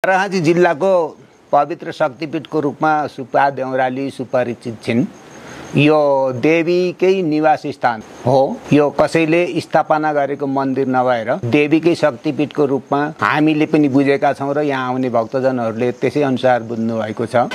अर्घाखाँची जिल्लाको पवित्र शक्तिपीठको रूपमा सुब्बा देउराली सुपरिचित छिन्। यो देवीकै निवास स्थान हो। यो कसैले स्थापना गरेको मन्दिर नभएर देवीकै शक्तिपीठको रूपमा हामीले पनि बुझेका छौँ र यहाँ आउने भक्तजनहरूले त्यसै अनुसार बुझ्नु भएको छ।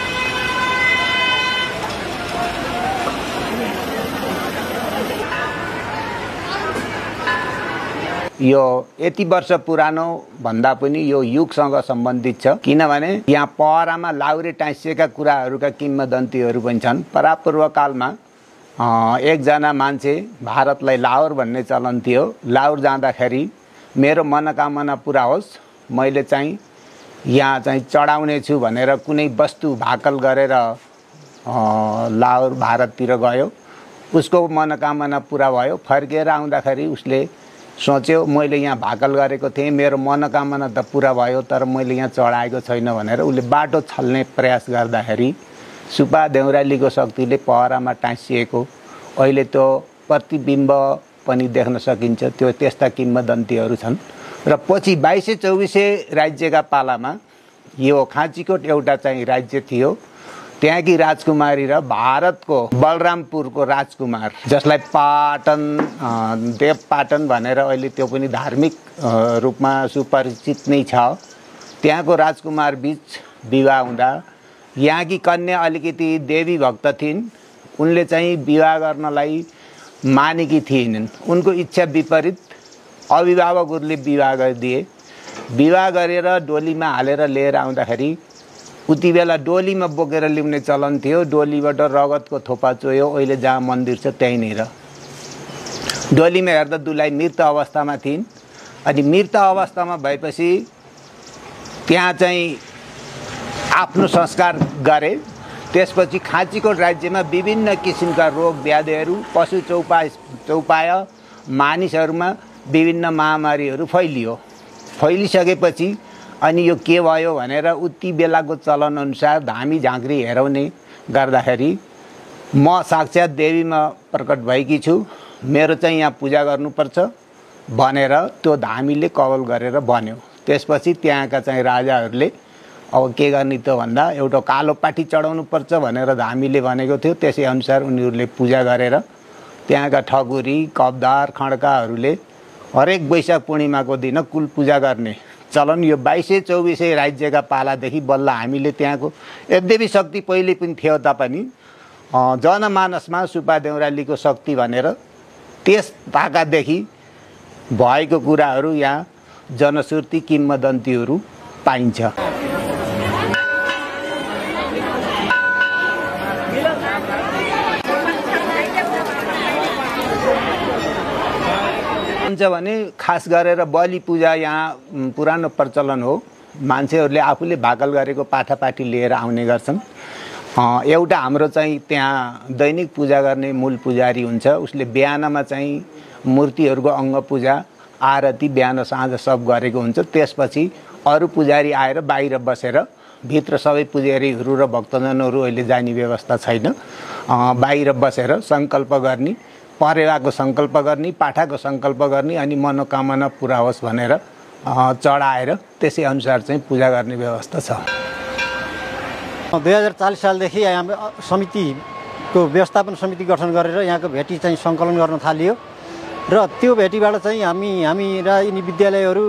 यो यति वर्ष पुरानो भन्दा पनि यो युगसँग सम्बन्धित छ, किनभने यहाँ पहरामा लाउरे टाँसिएका कुराहरूका किम्वदन्तीहरू पनि छन्। परापूर्व कालमा एकजना मान्छे भारतलाई लाहोर भन्ने चलन थियो। लाहोर जाँदाखेरि मेरो मनोकामना पुरा होस्, मैले चाहिँ यहाँ चाहिँ चढाउने छु भनेर कुनै वस्तु भाकल गरेर लाहोर भारततिर गयो। उसको मनोकामना पुरा भयो। फर्केर आउँदाखेरि उसले सोच्यो मैले यहाँ भाकल गरेको थिएँ, मेरो मनोकामना त पुरा भयो, तर मैले यहाँ चढाएको छैन भनेर उसले बाटो छल्ने प्रयास गर्दाखेरि सुब्बा देउरालीको शक्तिले पहरामा टाँसिएको अहिले त्यो प्रतिबिम्ब पनि देख्न सकिन्छ। त्यो त्यस्ता किम्वदन्तीहरू छन्। र पछि 2200-2400 राज्यका पालामा यो खाँचीकोट एउटा चाहिँ राज्य थियो। त्यहाँकी राजकुमारी र भारतको बलरामपुरको राजकुमार, जसलाई पाटन देवपाटन भनेर अहिले त्यो पनि धार्मिक रूपमा सुपरिचित नै छ, त्यहाँको राजकुमार बीच विवाह हुँदा यहाँकी कन्या अलिकति देवी भक्त थिइन्। उनले चाहिँ विवाह गर्नलाई मानेकी थिएनन्। उनको इच्छा विपरीत अभिभावकहरूले विवाह गरिदिए। विवाह गरेर डोलीमा हालेर लिएर आउँदाखेरि उति बेला डोलीमा बोकेर ल्याउने चलन थियो। डोलीबाट रगतको थोपा चोयो। अहिले जहाँ मन्दिर छ त्यहीँनिर डोलीमा हेर्दा दुलाई मृत अवस्थामा थिइन्। अनि मृत अवस्थामा भएपछि त्यहाँ चाहिँ आफ्नो संस्कार गरे। त्यसपछि खाँचीकोट राज्यमा विभिन्न किसिमका रोग व्याधिहरू, पशु चौपाय मानिसहरूमा विभिन्न महामारीहरू फैलियो। फैलिसकेपछि अनि यो के भयो भनेर उति बेलाको चलन अनुसार धामी झाँक्री हेराउने गर्दाखेरि म साक्षात देवीमा प्रकट भएकी छु, मेरो चाहिँ यहाँ पूजा गर्नुपर्छ भनेर त्यो धामीले कवल गरेर भन्यो। त्यसपछि त्यहाँका चाहिँ राजाहरूले अब के गर्ने त भन्दा एउटा कालो पाठी चढाउनु पर्छ भनेर धामीले भनेको थियो। त्यसै अनुसार उनीहरूले पूजा गरेर त्यहाँका ठकुरी कब्दार खड्काहरूले हरेक वैशाख पूर्णिमाको दिन कुल पूजा गर्ने चलन यो 2200-2400 राज्यका पालादेखि बल्ल हामीले त्यहाँको यद्यपि शक्ति पहिले पनि थियो तापनि जनमानसमा सुब्बा देउरालीको शक्ति भनेर त्यस ताकादेखि भएको कुराहरू यहाँ जनश्रुति किम्वदन्तीहरू पाइन्छ। भने खास गरेर बलि पूजा यहाँ पुरानो प्रचलन हो। मान्छेहरूले आफूले भाकल गरेको पाठापाठी लिएर आउने गर्छन्। एउटा हाम्रो चाहिँ त्यहाँ दैनिक पूजा गर्ने मूल पुजारी हुन्छ। उसले बिहानमा चाहिँ मूर्तिहरूको अङ्ग पूजा आरती बिहान साँझ सब गरेको हुन्छ। त्यसपछि अरू पुजारी आएर बाहिर बसेर, भित्र सबै पुजारीहरू र भक्तजनहरू अहिले जाने व्यवस्था छैन, बाहिर बसेर सङ्कल्प गर्ने, परेवाको सङ्कल्प गर्ने, पाठाको सङ्कल्प गर्ने अनि मनोकामना पुरा होस् भनेर चढाएर त्यसै अनुसार चाहिँ पूजा गर्ने व्यवस्था छ। 2040 सालदेखि यहाँ समितिको व्यवस्थापन समिति गठन गरेर यहाँको भेटी चाहिँ सङ्कलन गर्न थालियो र त्यो भेटीबाट चाहिँ हामी र यिनी विद्यालयहरू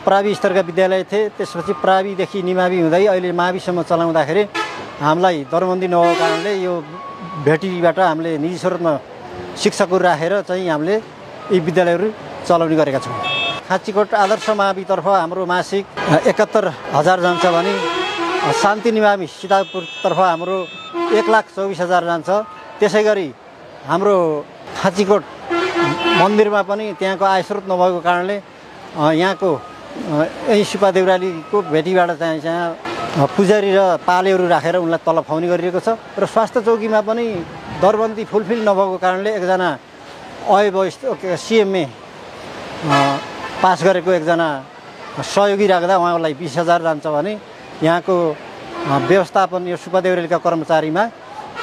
प्रावि स्तरका विद्यालय थिए। त्यसपछि प्राविदेखि निमावि हुँदै अहिले माविसम्म चलाउँदाखेरि हामीलाई दरबन्दी नभएको कारणले यो भेटीबाट हामीले निजी स्रोतमा शिक्षकहरू राखेर चाहिँ हामीले यी विद्यालयहरू चलाउने गरेका छौँ। खाँचीकोट आदर्श मावितर्फ हाम्रो मासिक 71,000 जान्छ भने शान्ति निमावि सीतापुरतर्फ हाम्रो 1,24,000 जान्छ। त्यसै गरी हाम्रो खाँचीकोट मन्दिरमा पनि त्यहाँको आयस्रोत नभएको कारणले यहाँको यही सुब्बा देउरालीको भेटीबाट चाहिँ पुजारी र पालेहरू राखेर उनलाई तलब खुवाउने गरिरहेको छ। र स्वास्थ्य चौकीमा पनि दरबन्दी फुलफिल नभएको कारणले एकजना CMA पास गरेको एकजना सहयोगी राख्दा उहाँलाई 20,000 जान्छ भने यहाँको व्यवस्थापन यो सुब्बा देउरालीका कर्मचारीमा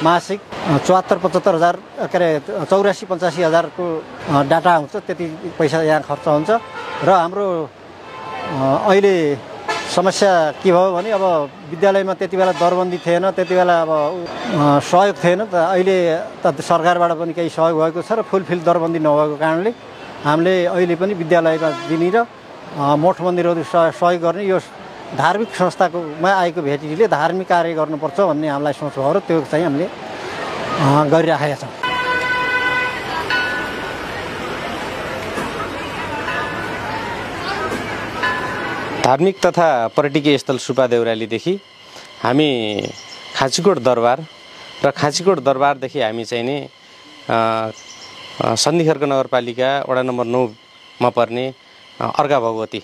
मासिक 74-75,000 के अरे 84-85 हजारको डाटा आउँछ। त्यति पैसा यहाँ खर्च हुन्छ। र हाम्रो अहिले समस्या के भयो भने अब विद्यालयमा त्यति बेला दरबन्दी थिएन, त्यति बेला अब सहयोग थिएन। त अहिले त सरकारबाट पनि केही सहयोग भएको छ र फुलफिल दरबन्दी नभएको कारणले हामीले अहिले पनि विद्यालयमा दिने र मठ मन्दिरहरू सहयोग गर्ने यो धार्मिक संस्थाकोमा आएको भेटीले धार्मिक कार्य गर्नुपर्छ भन्ने हामीलाई सोच भयो र त्यो चाहिँ हामीले गरिराखेका छौँ। धार्मिक तथा पर्यटकीय स्थल सुपा देउरालीदेखि हामी खाँचीकोट दरबार र खाँचीकोट दरबारदेखि हामी चाहिँ नि सन्धिखर्क नगरपालिका वडा नम्बर 9 मा पर्ने अर्घा भगवती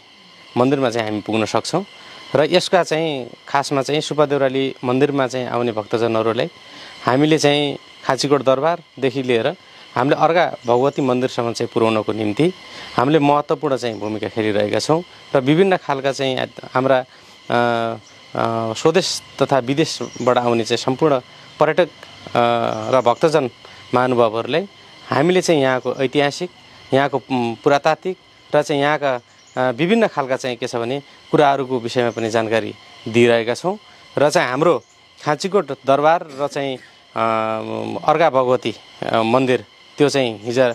मन्दिरमा चाहिँ हामी पुग्न सक्छौँ र यसका चाहिँ खासमा चाहिँ सुपा देउराली मन्दिरमा चाहिँ आउने भक्तजनहरूलाई हामीले चाहिँ खाँचीकोट दरबारदेखि लिएर हामीले अर्घा भगवती मन्दिरसम्म चाहिँ पुर्याउनको निम्ति हामीले महत्त्वपूर्ण चाहिँ भूमिका खेलिरहेका छौँ र विभिन्न खालका चाहिँ हाम्रा स्वदेश तथा विदेशबाट आउने चाहिँ सम्पूर्ण पर्यटक र भक्तजन महानुभावहरूलाई हामीले चाहिँ यहाँको ऐतिहासिक, यहाँको पुरातात्विक र चाहिँ यहाँका विभिन्न खालका चाहिँ के छ भने कुराहरूको विषयमा पनि जानकारी दिइरहेका छौँ र चाहिँ हाम्रो खाँचीकोट दरबार र चाहिँ अर्घा भगवती मन्दिर त्यो चाहिँ हिजो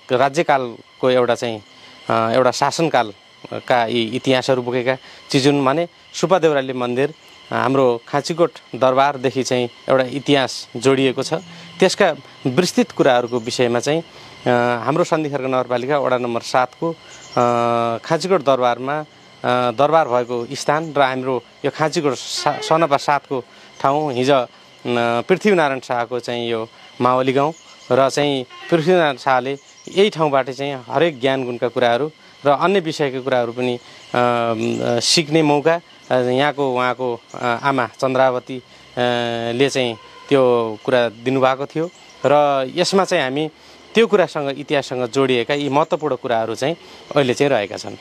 राज्यकालको एउटा शासनकालका यी इतिहासहरू बोकेका चिज हुन् भने सुपा देउराली मन्दिर हाम्रो खाँचीकोट दरबारदेखि चाहिँ एउटा इतिहास जोडिएको छ। त्यसका विस्तृत कुराहरूको विषयमा चाहिँ हाम्रो सन्धिखर्क नगरपालिका वडा नम्बर 7 को खाँचीकोट दरबारमा दरबार भएको स्थान र हाम्रो यो खाँचीकोट सनपा 7 को ठाउँ हिजो पृथ्वीनारायण शाहको चाहिँ यो मावली गाउँ र चाहिँ पृथ्वीनारायण शाहले यही ठाउँबाट चाहिँ हरेक ज्ञान गुणका कुराहरू र अन्य विषयका कुराहरू पनि सिक्ने मौका यहाँको उहाँको आमा चन्द्रावती ले चाहिँ त्यो कुरा दिनुभएको थियो र यसमा चाहिँ हामी त्यो कुरासँग इतिहाससँग जोडिएका यी महत्त्वपूर्ण कुराहरू चाहिँ अहिले चाहिँ रहेका छन्।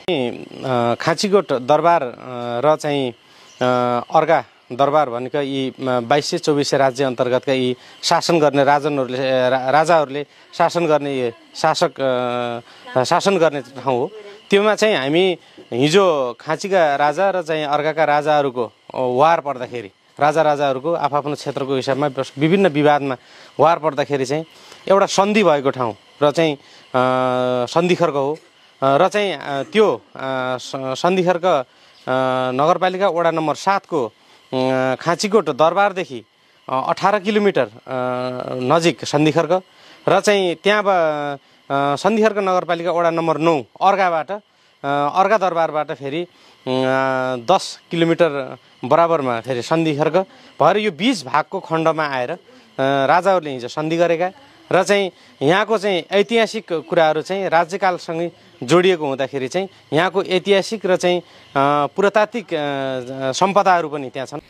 खाँचीकोट दरबार र चाहिँ अर्घा दरबार भनेको यी 2224 राज्य अन्तर्गतका यी शासन गर्ने राजाहरूले शासन गर्ने ठाउँ हो। त्योमा चाहिँ हामी हिजो खाँचीका राजा र चाहिँ अर्घाका राजाहरूको वार पर्दाखेरि राजाहरूको आफ्नो क्षेत्रको हिसाबमा विभिन्न विवादमा वार पर्दाखेरि चाहिँ एउटा सन्धि भएको ठाउँ र चाहिँ सन्धिखर्क हो र चाहिँ त्यो सन्धिखर्क नगरपालिका वडा नम्बर 7 को खाँचीकोट दरबारदेखि 18 किलोमिटर नजिक सन्धिखर्क र चाहिँ त्यहाँ सन्धिखर्क नगरपालिका वडा नम्बर 9 अर्घा दरबारबाट फेरि 10 किलोमिटर बराबरमा फेरि सन्धिखर्क भएर यो बीच भागको खण्डमा आएर राजाहरूले हिजो सन्धि गरेका र चाहिँ यहाँको चाहिँ ऐतिहासिक कुराहरू चाहिँ राज्यकालसँगै जोडिएको हुँदाखेरि चाहिँ यहाँको ऐतिहासिक र चाहिँ पुरातात्विक सम्पदाहरू पनि त्यहाँ छन्।